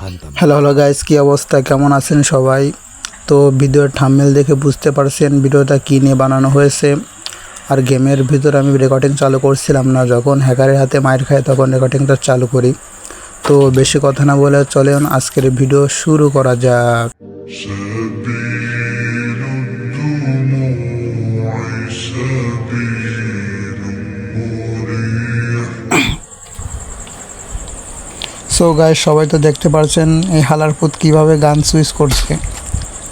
Hello hello guys, কি অবস্থা, কেমন আছেন সবাই? তো ভিডিওর থাম্বনেল দেখে বুঝতে পারছেন ভিডিওটা কী নিয়ে বানানো হয়েছে। আর গেমের ভিতরে আমি রেকর্ডিং চালু করছিলাম না, যখন হ্যাকারের হাতে মাইর খায় তখন রেকর্ডিংটা চালু করি। তো বেশি কথা না বলে চলেন আজকের ভিডিও শুরু করা যাক। সো গাইস, সবাই তো দেখতে পারছেন এই হালারপুত কীভাবে গান সুইচ করছে।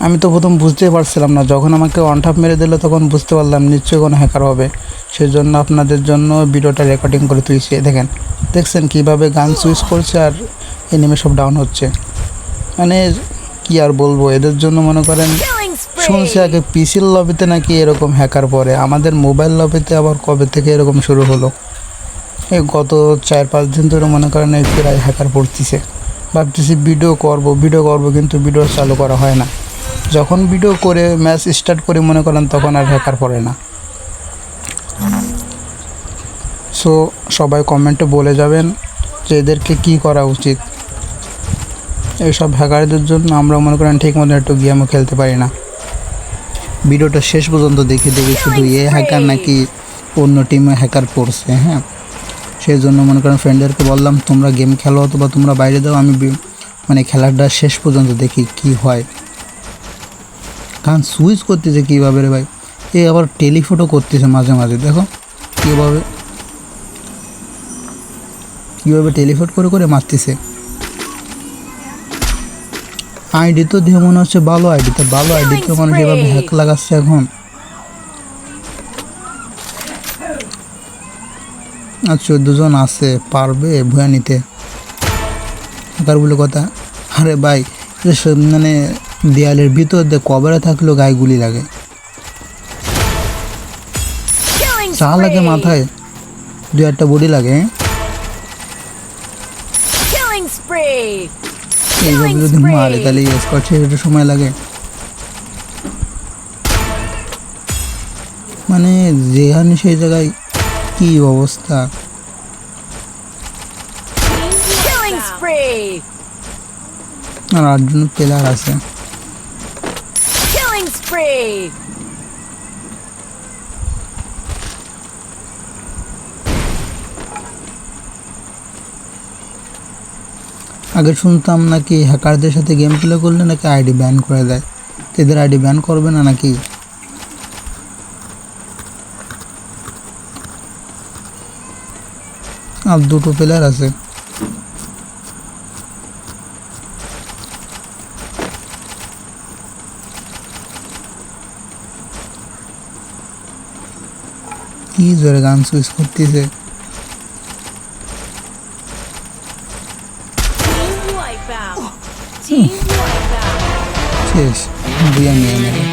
আমি তো প্রথম বুঝতেই পারছিলাম না, যখন আমাকে ওয়ান ট্যাপ মেরে দিল তখন বুঝতে পারলাম নিশ্চয়ই কোনো হ্যাকার হবে। সেই জন্য আপনাদের জন্য ভিডিওটা রেকর্ডিং করে তুলছি। দেখছেন কীভাবে গান সুইচ করছে আর এনিমে সব ডাউন হচ্ছে। মানে কি আর বলবো, এদের জন্য মনে করেন শুনছি আগে পিসির লবিতে নাকি এরকম হ্যাকার পড়ে, আমাদের মোবাইল লবিতে আবার কবে থেকে এরকম শুরু হলো। এই গত 4-5 দিন ধরে মনে করেন এই প্রায় হ্যাকার পড়তেছে। ভাবতেছি ভিডিও করব কিন্তু ভিডিও চালু করা হয় না। যখন ভিডিও করে ম্যাচ স্টার্ট করে মনে করেন তখন আর হ্যাকার পড়ে না। সো সবাই কমেন্টে বলে যাবেন যে এদেরকে কী করা উচিত। এইসব হ্যাকারদের জন্য আমরা মনে করেন ঠিক মতো একটু গেমও খেলতে পারি না। ভিডিওটা শেষ পর্যন্ত দেখে শুধু এ হ্যাকার নাকি অন্য টিমে হ্যাকার পড়ছে। হ্যাঁ, সেই জন্য মনে করেন ফ্রেন্ডদেরকে বললাম তোমরা গেম খেলো অথবা তোমরা বাইরে যাও, আমি মানে খেলাটা শেষ পর্যন্ত দেখি কি হয়। গান সুইচ করতেছে কীভাবে রে ভাই, এ আবার টেলিফোটো করতেছে মাঝে মাঝে। দেখো কীভাবে টেলিফোট করে করে মারতেছে। আইডি তো দিয়ে মনে হচ্ছে ভালো আইডিতে মানুষ এভাবে হ্যাক লাগাচ্ছে এখন। আর 14 জন আছে, পারবে ভুয়া নিতে হ্যাকার বলে কথা। আরে ভাই, মানে দেয়ালের ভিতর দিয়ে কভারে থাকলেও গায়ে গুলি লাগে, চা লাগে মাথায়, 2-1টা বডি লাগে। এইভাবে যদি মারে তাহলে স্কোয়াড শেষ হতে সময় লাগে। মানে যেখানে সেই জায়গায় কি অবস্থা। আর 8 জন প্লেয়ার আছে। আগে শুনতাম নাকি হ্যাকারদের সাথে গেম প্লে করলে নাকি আইডি ব্যান করে দেয়। এদের আইডি ব্যান করবে না নাকি? আর 2টো প্লেয়ার আছে। কি জোরে গান সুইচ করতেছে। শেষ, বুয়া নিয়ে নেবে।